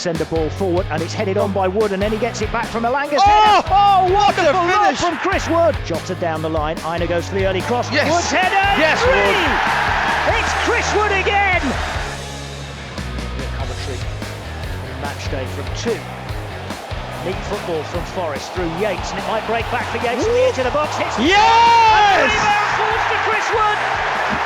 send the ball forward, and it's headed on by Wood, and then he gets it back from Elanga's Oh! header. Oh, wonderful What a lob finish! from Chris Wood. Jotted down the line. Aina goes for the early cross. Yes. Wood's header. Yes, 3! Wood. It's Chris Wood again. Commentary match day from 2. Neat football from Forest through Yates, and it might break back for Yates. At the edge of the box, hits the Yes! and the rebound falls to Chris Wood,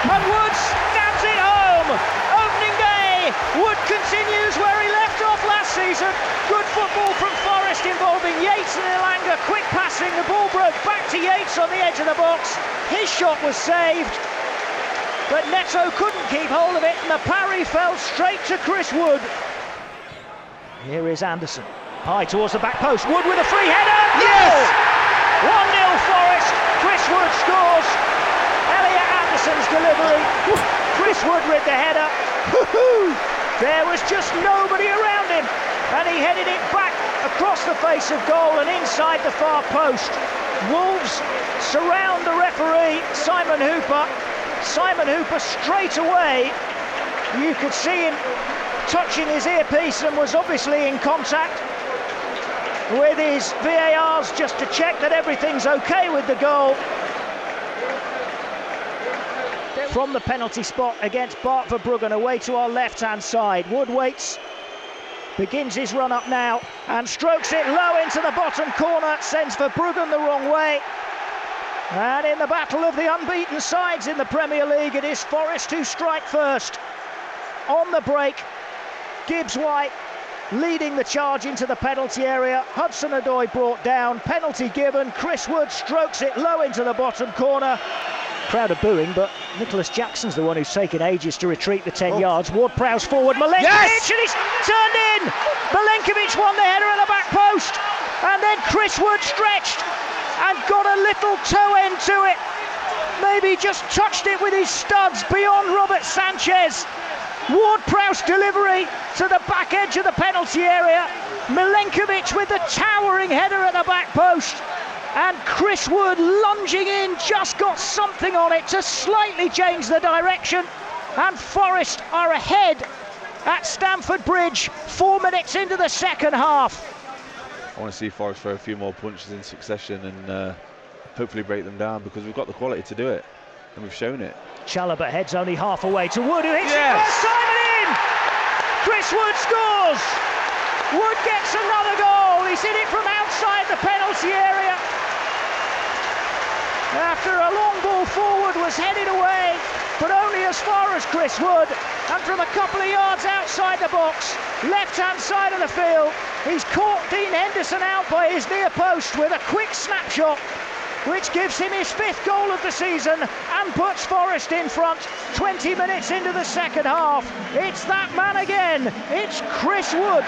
and Wood stabs it home. Opening day, Wood continues where he left off last season. Good football from Forest involving Yates and Elanga. Quick passing, the ball broke back to Yates on the edge of the box. His shot was saved, but Neto couldn't keep hold of it, and the parry fell straight to Chris Wood. Here is Anderson. High towards the back post. Wood with a free header. Yes! 1-0 Forest. Chris Wood scores. Elliot Anderson's delivery. Chris Wood with the header. There was just nobody around him, and he headed it back across the face of goal and inside the far post. Wolves surround the referee, Simon Hooper. Simon Hooper straight away, you could see him touching his earpiece and was obviously in contact with his VARs just to check that everything's okay with the goal. From the penalty spot against Bart Verbruggen, away to our left-hand side. Wood waits, begins his run up now, and strokes it low into the bottom corner, sends Verbruggen the wrong way. And in the battle of the unbeaten sides in the Premier League, it is Forest who strike first. On the break, Gibbs-White leading the charge into the penalty area. Hudson-Odoi brought down, penalty given. Chris Wood strokes it low into the bottom corner. Crowd are booing, but Nicholas Jackson's the one who's taken ages to retreat the 10 yards. Ward-Prowse forward, Milenkovic, Yes! and he's turned in! Milenkovic won the header at the back post, and then Chris Wood stretched and got a little toe end to it. Maybe just touched it with his studs beyond Robert Sanchez. Ward-Prowse delivery to the back edge of the penalty area. Milenkovic with the towering header at the back post. And Chris Wood lunging in, just got something on it to slightly change the direction. And Forest are ahead at Stamford Bridge, 4 minutes into the second half. I want to see Forest throw a few more punches in succession and hopefully break them down, because we've got the quality to do it, and we've shown it. Chalobah heads only half away to Wood, who hits Yes! it first time and in! Chris Wood scores! Wood gets another goal. He's hit it from outside the penalty area. After a long ball forward was headed away, but only as far as Chris Wood, and from a couple of yards outside the box, left-hand side of the field, he's caught Dean Henderson out by his near post with a quick snapshot, which gives him his 5th goal of the season and puts Forest in front 20 minutes into the second half. It's that man again, it's Chris Wood.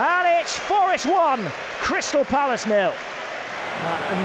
And it's Forest 1, Crystal Palace 0.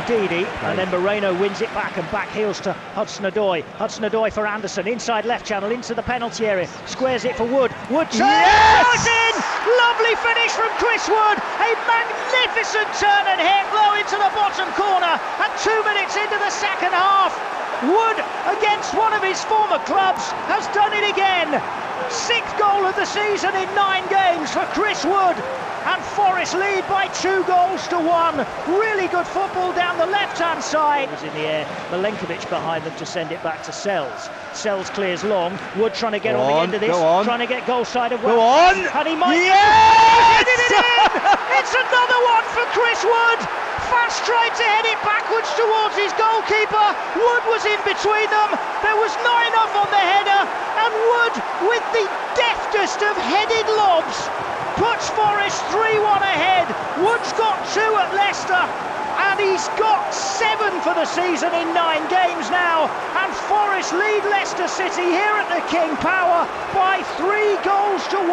Ndidi, and then Moreno wins it back and back heels to Hudson-Odoi. Hudson-Odoi for Anderson, inside left channel into the penalty area, squares it for Wood. Wood turns, Yes! in! Lovely finish from Chris Wood, a magnificent turn and hit low into the bottom corner, and 2 minutes into the second half. Wood, against one of his former clubs, has done it again. 6th goal of the season in 9 games for Chris Wood. And Forest lead by 2 goals to 1. Really good football down the left-hand side. Was in the air. Milenkovic behind them to send it back to Sells. Sells clears long. Wood trying to get on the end of this. Trying to get goal side of Go on! And he might. Yes! Headed it in! It's another one for Chris Wood. Fast tried to head it backwards towards his goalkeeper. Wood was in between them. There was not enough on the header. And Wood, with the deftest of headed lobs, puts Forest 3-1 ahead. Wood's got 2 at Leicester, and he's got 7 for the season in 9 games now. And Forest lead Leicester City here at the King Power by 3 goals to 1.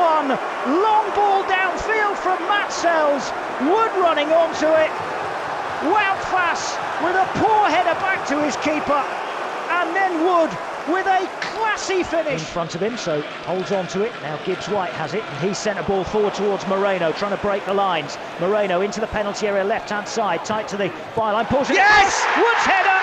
Long ball downfield from Matt Sells. Wood running onto it. Wout-Fass with a poor header back to his keeper. And then Wood with a classy finish in front of him, so holds on to it. Now Gibbs-White has it, and he's sent a ball forward towards Moreno, trying to break the lines. Moreno into the penalty area, left-hand side, tight to the byline, pulls it. Yes! Wood's header!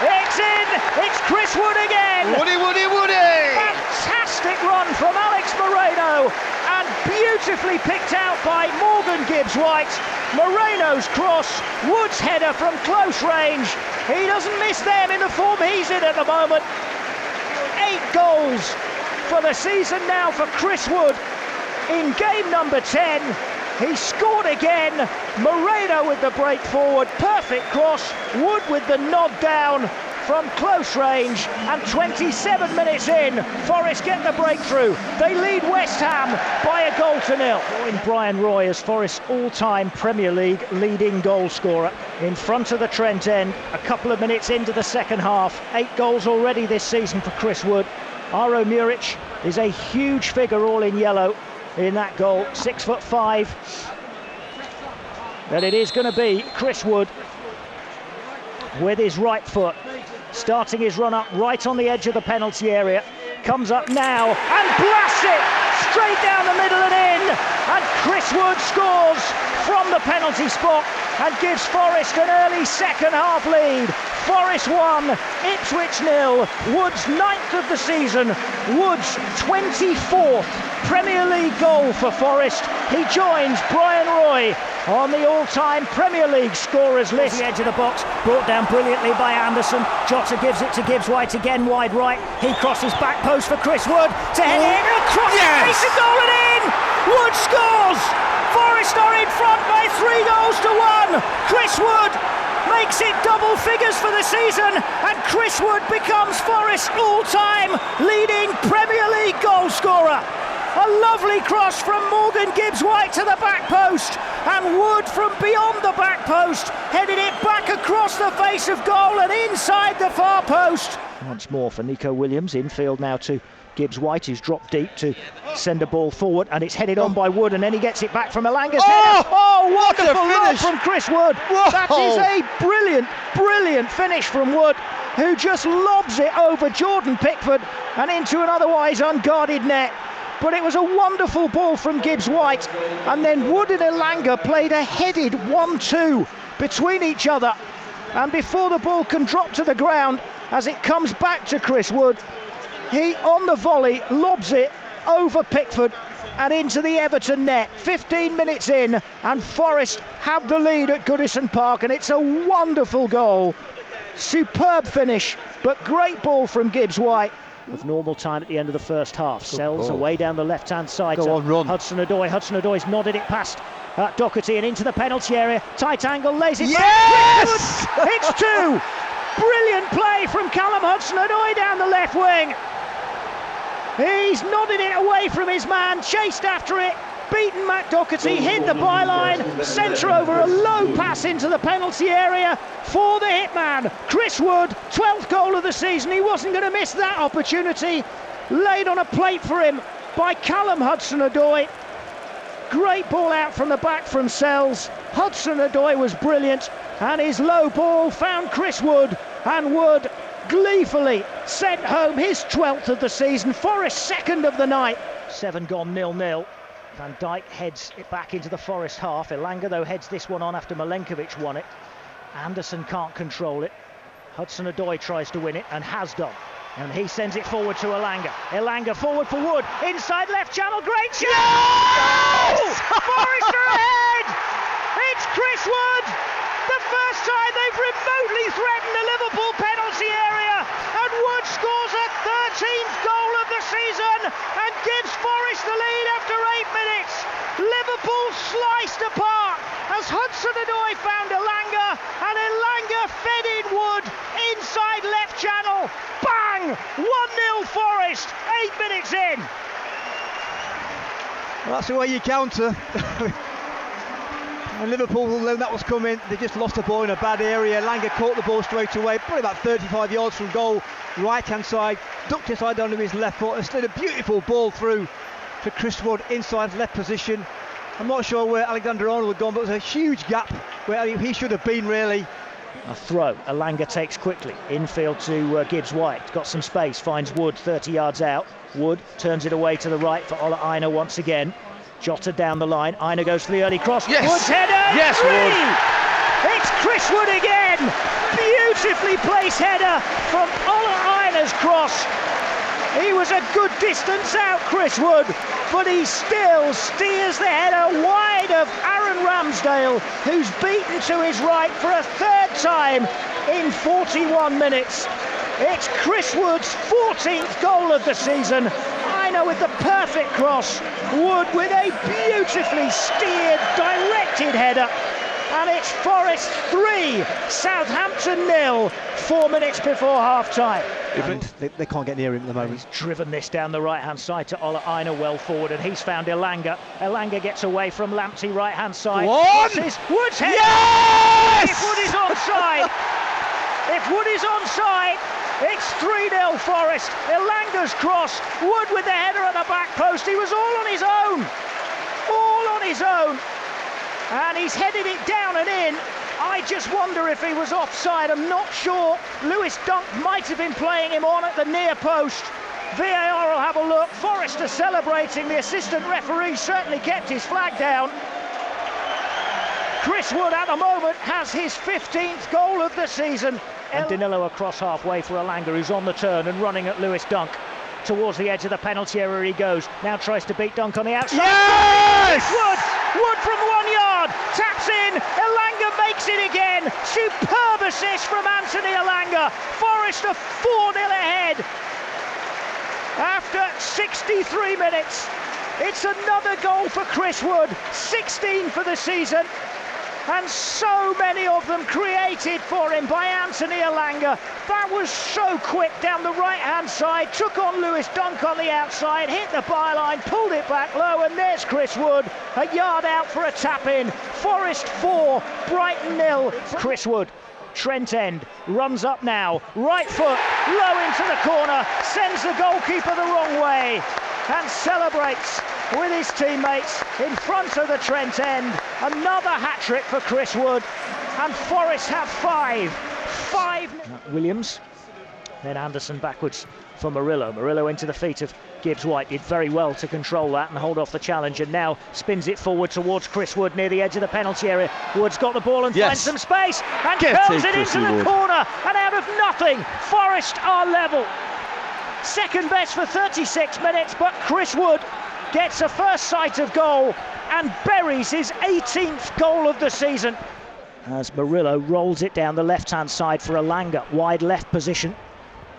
It's in! It's Chris Wood again! Woody! Fantastic run from Alex Moreno, and Beautifully picked out by Morgan Gibbs-White. Moreno's cross, Wood's header from close range. He doesn't miss them in the form he's in at the moment. 8 goals for the season now for Chris Wood in game number 10. He scored again. Moreno with the break forward, perfect cross. Wood with the nod down from close range, and 27 minutes in, Forest get the breakthrough. They lead West Ham by a goal to nil. Brian Roy as Forest's all-time Premier League leading goal scorer in front of the Trent End. A couple of minutes into the second half, 8 goals already this season for Chris Wood. Aro Muric is a huge figure, all in yellow in that goal, 6'5". But it is going to be Chris Wood with his right foot, starting his run up right on the edge of the penalty area. Comes up now and blasts it straight down the middle and in. And Chris Wood scores from the penalty spot and gives Forest an early second half lead. Forest 1, Ipswich 0. Wood's 9th of the season. Wood's 24th Premier League goal for Forest. He joins Brian Roy on the all-time Premier League scorers list. The edge of the box, brought down brilliantly by Anderson. Jota gives it to Gibbs-White again, wide right. He crosses back post for Chris Wood to head in across the face of goal and in. Wood scores. Forest are in front by 3 goals to 1. Chris Wood makes it double figures for the season, and Chris Wood becomes Forest's all-time leading Premier League goal scorer. A lovely cross from Morgan Gibbs-White to the back post, and Wood from beyond the back post headed it back across the face of goal and inside the far post. Once more for Nico Williams, infield now to Gibbs-White, who's dropped deep to send a ball forward, and it's headed on by Wood, and then he gets it back from Elanga's header. Oh, wonderful lob from Chris Wood. Whoa. That is a brilliant finish from Wood, who just lobs it over Jordan Pickford and into an otherwise unguarded net. But it was a wonderful ball from Gibbs-White, and then Wood and Elanga played a headed 1-2 between each other, and before the ball can drop to the ground, as it comes back to Chris Wood, he on the volley lobs it over Pickford and into the Everton net. 15 minutes in, and Forest have the lead at Goodison Park, and it's a wonderful goal. Superb finish, but great ball from Gibbs-White. Of normal time at the end of the first half. Sells away down the left-hand side. Go on, run. Hudson-Odoi. Hudson-Odoi's nodded it past Doherty and into the penalty area. Tight angle, lays it yes! back. It's 2. Brilliant play from Callum Hudson-Odoi down the left wing. He's nodded it away from his man, chased after it, beaten Matt Doherty, hit the byline, centre over a low pass into the penalty area for the hitman. Chris Wood, 12th goal of the season. He wasn't going to miss that opportunity. Laid on a plate for him by Callum Hudson-Odoi. Great ball out from the back from Sells. Hudson-Odoi was brilliant, and his low ball found Chris Wood, and Wood gleefully sent home his 12th of the season. Forest second of the night. 7 gone 0-0. Van Dijk heads it back into the Forest half. Elanga, though, heads this one on after Milenkovic won it. Anderson can't control it. Hudson-Odoi tries to win it and has done. And he sends it forward to Elanga. Elanga forward for Wood. Inside left channel. Great shot! Yes! Forest are ahead! It's Chris Wood! The first time they've remotely threatened the Liverpool penalty area. And Wood scores a 13th goal of the season and gives Forest the lead after 8 minutes. Liverpool sliced apart as Hudson-Odoi found Elanga, and Elanga fed in Wood inside left channel. Bang! 1-0 Forest, 8 minutes in. Well, that's the way you counter. And Liverpool will know that was coming. They just lost the ball in a bad area. Elanga caught the ball straight away, probably about 35 yards from goal, right hand side, ducked inside onto his left foot and slid a beautiful ball through to Chris Wood inside left position. I'm not sure where Alexander Arnold had gone, but there's a huge gap where he should have been, really. A throw, Elanga takes quickly, infield to Gibbs-White, got some space, finds Wood 30 yards out. Wood turns it away to the right for Ola Aina once again. Jota down the line, Aina goes for the early cross. Yes. Wood's header, yes, 3! Wood. It's Chris Wood again! Beautifully placed header from Ola Aina's cross. He was a good distance out, Chris Wood, but he still steers the header wide of Aaron Ramsdale, who's beaten to his right for a third time in 41 minutes. It's Chris Wood's 14th goal of the season. Aina with the perfect cross, Wood with a beautifully steered, directed header. And it's Forest 3, Southampton 0, 4 minutes before half-time. They can't get near him at the moment. He's driven this down the right-hand side to Ola Aina well forward, and he's found Elanga. Elanga gets away from Lamptey right-hand side. Wood's head. Yes! If Wood is onside, it's 3-0 Forest. Elanga's cross, Wood with the header at the back post. He was all on his own. And he's headed it down and in. I just wonder if he was offside. I'm not sure. Lewis Dunk might have been playing him on at the near post. VAR will have a look. Forest are celebrating. The assistant referee certainly kept his flag down. Chris Wood at the moment has his 15th goal of the season. And Danilo across halfway for Elanga, who's on the turn and running at Lewis Dunk. Towards the edge of the penalty area he goes. Now tries to beat Dunk on the outside. Yes! Wood from 1 yard. Taps in. Elanga makes it again. Superb assist from Anthony Elanga. Forest are 4-0 ahead. After 63 minutes. It's another goal for Chris Wood. 16 for the season. And so many of them created for him by Anthony Elanga. That was so quick down the right-hand side, took on Lewis Dunk on the outside, hit the byline, pulled it back low, and there's Chris Wood, a yard out for a tap-in. Forest 4, Brighton 0. Chris Wood, Trent End, runs up now, right foot, low into the corner, sends the goalkeeper the wrong way, and celebrates with his teammates in front of the Trent End. Another hat-trick for Chris Wood, and Forest have 5. Williams, then Anderson backwards for Murillo. Murillo into the feet of Gibbs-White, did very well to control that and hold off the challenge, and now spins it forward towards Chris Wood near the edge of the penalty area. Wood's got the ball and finds some space and curls it into the corner, and out of nothing, Forest are level. Second best for 36 minutes, but Chris Wood gets a first sight of goal and buries his 18th goal of the season. As Murillo rolls it down the left-hand side for Elanga, wide left position.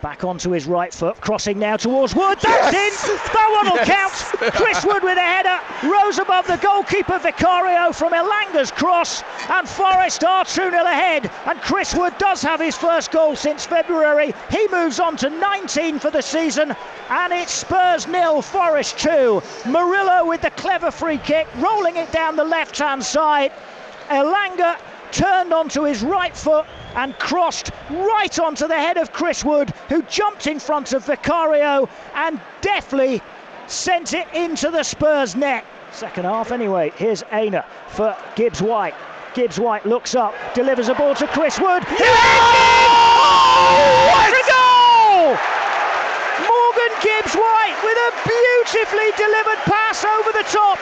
Back onto his right foot, crossing now towards Wood. That's in! That one will count! Chris Wood with a header, rose above the goalkeeper Vicario from Elanga's cross, and Forest are 2-0 ahead. And Chris Wood does have his first goal since February. He moves on to 19 for the season, and it's Spurs 0, Forest 2. Murillo with the clever free kick, rolling it down the left-hand side. Elanga turned onto his right foot and crossed right onto the head of Chris Wood, who jumped in front of Vicario and deftly sent it into the Spurs net. Second half anyway. Here's Aina for Gibbs-White. Gibbs-White looks up, delivers a ball to Chris Wood. What a goal! Morgan Gibbs-White with a beautifully delivered pass over the top,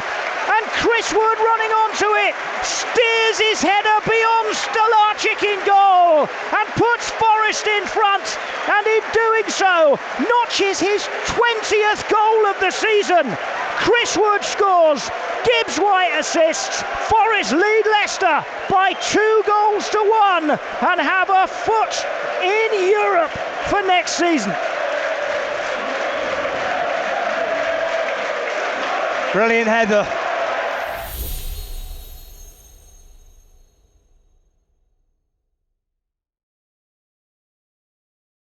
and Chris Wood running onto it, steers his header beyond Stolacic in goal and puts Forest in front, and in doing so notches his 20th goal of the season. Chris Wood scores, Gibbs-White assists, Forest lead Leicester by 2 goals to 1 and have a foot in Europe for next season. Brilliant header.